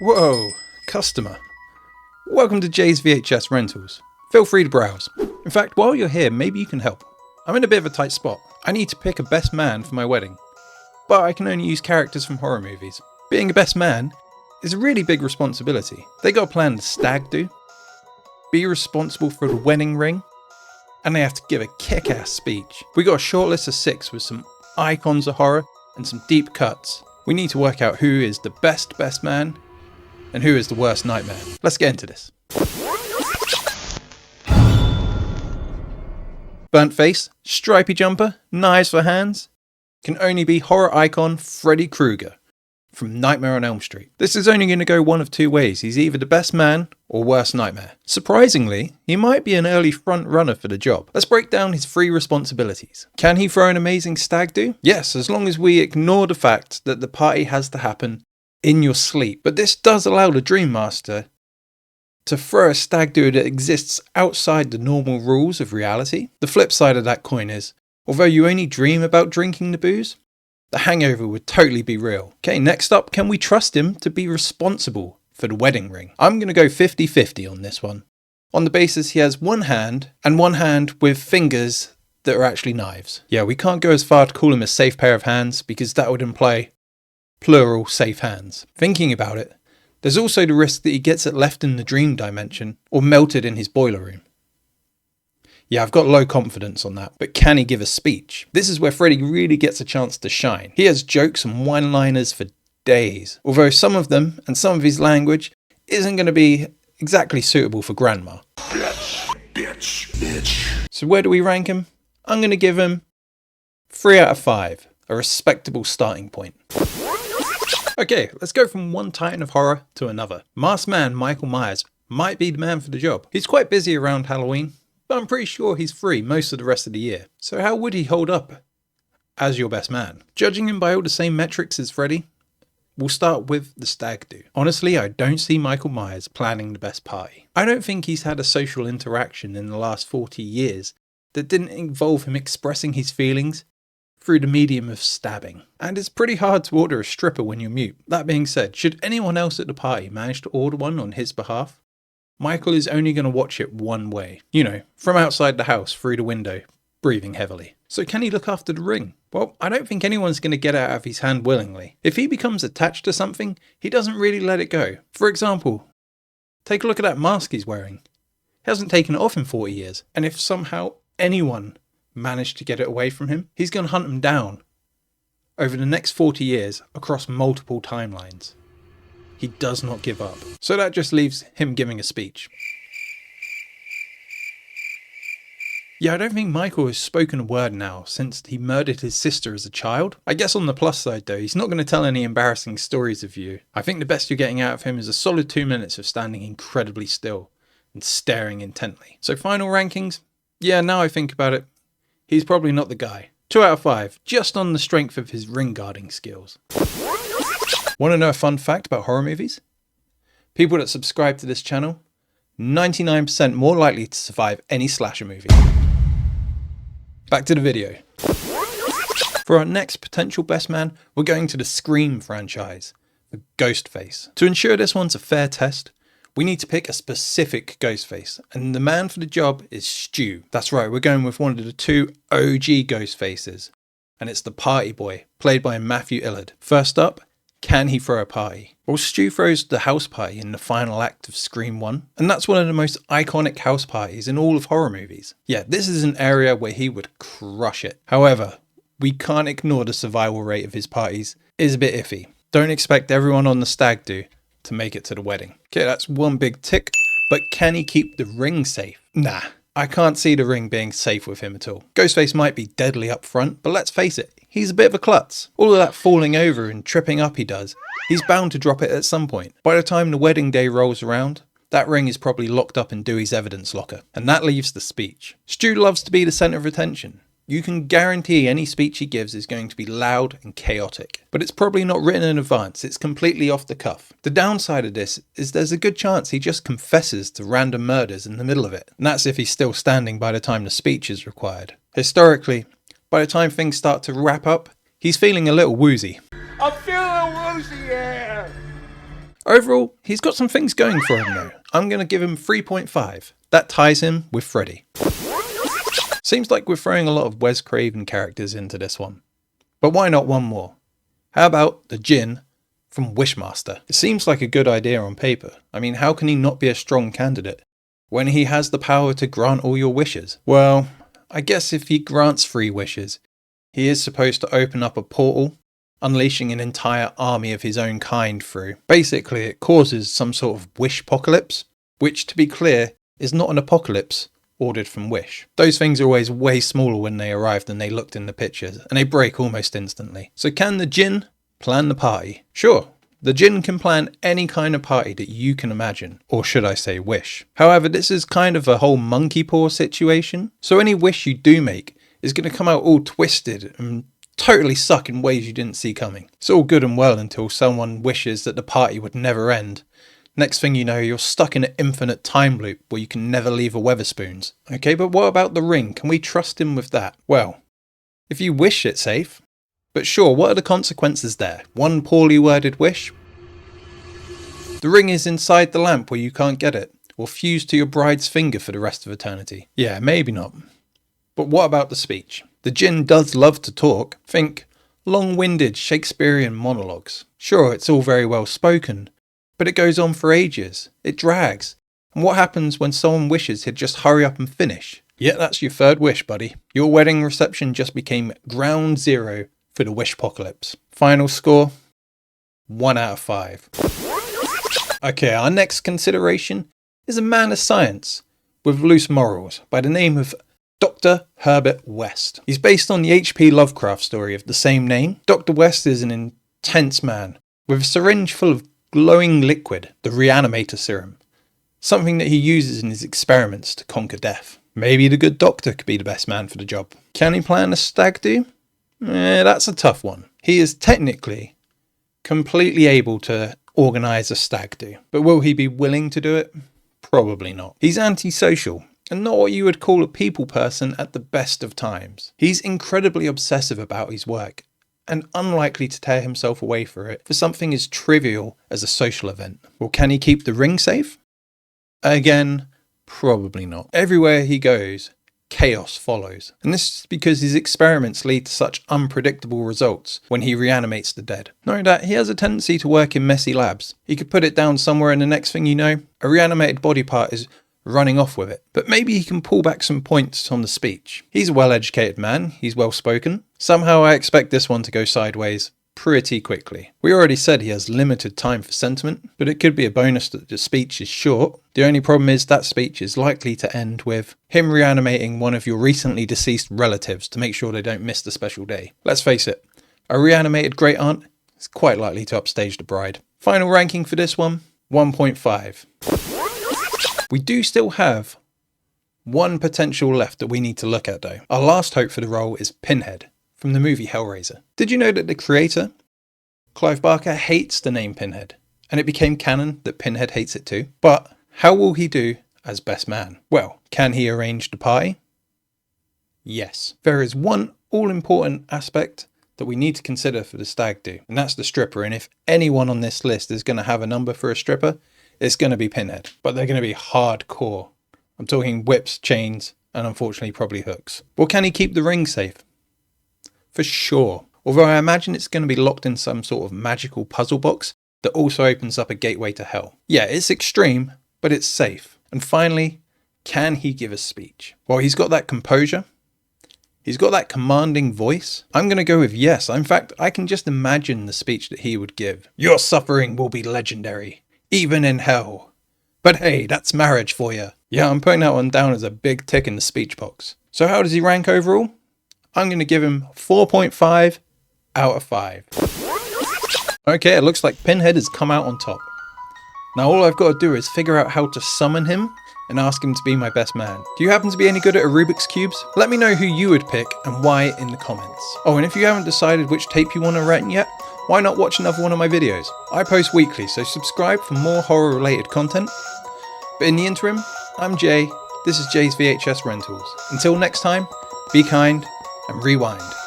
Whoa, customer. Welcome to Jay's VHS Rentals. Feel free to browse. In fact, while you're here, maybe you can help. I'm in a bit of a tight spot. I need to pick a best man for my wedding, but I can only use characters from horror movies. Being a best man is a really big responsibility. They got to plan the stag do, be responsible for the wedding ring, and they have to give a kick-ass speech. We got a short list of 6 with some icons of horror and some deep cuts. We need to work out who is the best man and who is the worst nightmare. Let's get into this. Burnt face, stripy jumper, knives for hands, can only be horror icon Freddy Krueger from Nightmare on Elm Street. This is only going to go one of 2 ways. He's either the best man or worst nightmare. Surprisingly, he might be an early front runner for the job. Let's break down his 3 responsibilities. Can he throw an amazing stag do? Yes, as long as we ignore the fact that the party has to happen in your sleep. But this does allow the Dream Master to throw a stag do that exists outside the normal rules of reality. The flip side of that coin is, although you only dream about drinking the booze, the hangover would totally be real. Okay, next up, can we trust him to be responsible for the wedding ring? I'm going to go 50-50 on this one. On the basis he has one hand, and one hand with fingers that are actually knives. Yeah, we can't go as far to call him a safe pair of hands, because that would imply plural safe hands. Thinking about it, there's also the risk that he gets it left in the dream dimension or melted in his boiler room. Yeah, I've got low confidence on that, but can he give a speech? This is where Freddy really gets a chance to shine. He has jokes and one-liners for days, although some of them and some of his language isn't going to be exactly suitable for grandma. Bitch. So where do we rank him? I'm going to give him 3 out of 5, a respectable starting point. Okay, let's go from one titan of horror to another. Masked man Michael Myers might be the man for the job. He's quite busy around Halloween, but I'm pretty sure he's free most of the rest of the year. So how would he hold up as your best man? Judging him by all the same metrics as Freddy, we'll start with the stag do. Honestly, I don't see Michael Myers planning the best party. I don't think he's had a social interaction in the last 40 years that didn't involve him expressing his feelings through the medium of stabbing. And it's pretty hard to order a stripper when you're mute. That being said, should anyone else at the party manage to order one on his behalf, Michael is only going to watch it one way. You know, from outside the house, through the window, breathing heavily. So can he look after the ring? Well, I don't think anyone's going to get it out of his hand willingly. If he becomes attached to something, he doesn't really let it go. For example, take a look at that mask he's wearing. He hasn't taken it off in 40 years. And if somehow anyone managed to get it away from him, he's going to hunt them down over the next 40 years across multiple timelines. He does not give up. So that just leaves him giving a speech. Yeah, I don't think Michael has spoken a word now since he murdered his sister as a child. I guess on the plus side though, he's not going to tell any embarrassing stories of you. I think the best you're getting out of him is a solid 2 minutes of standing incredibly still and staring intently. So final rankings? Yeah, now I think about it, he's probably not the guy. 2 out of 5, just on the strength of his ring guarding skills. Want to know a fun fact about horror movies? People that subscribe to this channel, 99% more likely to survive any slasher movie. Back to the video. For our next potential best man, we're going to the Scream franchise, the Ghostface. To ensure this one's a fair test, we need to pick a specific Ghostface, and the man for the job is Stu. That's right, we're going with one of the 2 OG Ghostfaces, and it's the party boy, played by Matthew Illard. First up, can he throw a party? Well, Stu throws the house party in the final act of Scream 1, and that's one of the most iconic house parties in all of horror movies. Yeah, this is an area where he would crush it. However, we can't ignore the survival rate of his parties. It's a bit iffy. Don't expect everyone on the stag do to make it to the wedding. Okay, that's one big tick, but can he keep the ring safe? Nah, I can't see the ring being safe with him at all. Ghostface might be deadly up front, but let's face it, he's a bit of a klutz. All of that falling over and tripping up he does, he's bound to drop it at some point. By the time the wedding day rolls around, that ring is probably locked up in Dewey's evidence locker. And that leaves the speech. Stu loves to be the centre of attention. You can guarantee any speech he gives is going to be loud and chaotic. But it's probably not written in advance, it's completely off the cuff. The downside of this is there's a good chance he just confesses to random murders in the middle of it. And that's if he's still standing by the time the speech is required. Historically, by the time things start to wrap up, he's feeling a little woozy. I'm feeling woozy, yeah! Overall, he's got some things going for him though. I'm going to give him 3.5. That ties him with Freddy. Seems like we're throwing a lot of Wes Craven characters into this one. But why not one more? How about the Djinn from Wishmaster? It seems like a good idea on paper. I mean, how can he not be a strong candidate when he has the power to grant all your wishes? Well, I guess if he grants 3 wishes, he is supposed to open up a portal, unleashing an entire army of his own kind through. Basically, it causes some sort of wish-pocalypse, which, to be clear, is not an apocalypse ordered from Wish. Those things are always way smaller when they arrive than they looked in the pictures, and they break almost instantly. So can the Djinn plan the party? Sure, the Djinn can plan any kind of party that you can imagine, or should I say wish. However, this is kind of a whole monkey paw situation, so any wish you do make is going to come out all twisted and totally suck in ways you didn't see coming. It's all good and well until someone wishes that the party would never end. Next thing you know, you're stuck in an infinite time loop where you can never leave a Weatherspoons. Okay, but what about the ring? Can we trust him with that? Well, if you wish it safe. But sure, what are the consequences there? One poorly worded wish? The ring is inside the lamp where you can't get it, or fused to your bride's finger for the rest of eternity. Yeah, maybe not. But what about the speech? The Djinn does love to talk. Think long-winded Shakespearean monologues. Sure, it's all very well spoken, but it goes on for ages. It drags. And what happens when someone wishes he'd just hurry up and finish? Yeah, that's your third wish, buddy. Your wedding reception just became ground zero for the wish-pocalypse. Final score? 1 out of 5. Okay, our next consideration is a man of science with loose morals by the name of Dr. Herbert West. He's based on the H.P. Lovecraft story of the same name. Dr. West is an intense man with a syringe full of glowing liquid, the reanimator serum, something that he uses in his experiments to conquer death. Maybe the good doctor could be the best man for the job. Can he plan a stag do? That's a tough one. He is technically completely able to organise a stag do, but will he be willing to do it? Probably not. He's antisocial and not what you would call a people person at the best of times. He's incredibly obsessive about his work and unlikely to tear himself away for it for something as trivial as a social event. Well, can he keep the ring safe? Again, probably not. Everywhere he goes, chaos follows. And this is because his experiments lead to such unpredictable results when he reanimates the dead. Knowing that, he has a tendency to work in messy labs. He could put it down somewhere and the next thing you know, a reanimated body part is running off with it. But maybe he can pull back some points on the speech. He's a well-educated man, he's well-spoken. Somehow I expect this one to go sideways pretty quickly. We already said he has limited time for sentiment, but it could be a bonus that the speech is short. The only problem is that speech is likely to end with him reanimating one of your recently deceased relatives to make sure they don't miss the special day. Let's face it, a reanimated great aunt is quite likely to upstage the bride. Final ranking for this one, 1.5. We do still have one potential left that we need to look at though. Our last hope for the role is Pinhead from the movie Hellraiser. Did you know that the creator, Clive Barker, hates the name Pinhead? And it became canon that Pinhead hates it too. But how will he do as best man? Well, can he arrange the party? Yes. There is one all-important aspect that we need to consider for the stag do, and that's the stripper. And if anyone on this list is going to have a number for a stripper, it's going to be Pinhead, but they're going to be hardcore. I'm talking whips, chains, and unfortunately probably hooks. Well, can he keep the ring safe? For sure. Although I imagine it's going to be locked in some sort of magical puzzle box that also opens up a gateway to hell. Yeah, it's extreme, but it's safe. And finally, can he give a speech? Well, he's got that composure. He's got that commanding voice. I'm going to go with yes. In fact, I can just imagine the speech that he would give. Your suffering will be legendary, even in hell. But hey, that's marriage for you. Yeah, I'm putting that one down as a big tick in the speech box. So how does he rank overall? I'm going to give him 4.5 out of 5. Okay, it looks like Pinhead has come out on top. Now all I've got to do is figure out how to summon him and ask him to be my best man. Do you happen to be any good at Rubik's Cubes? Let me know who you would pick and why in the comments. Oh, and if you haven't decided which tape you want to rent yet, why not watch another one of my videos? I post weekly, so subscribe for more horror related content. But in the interim, I'm Jay, this is Jay's VHS Rentals. Until next time, be kind and rewind.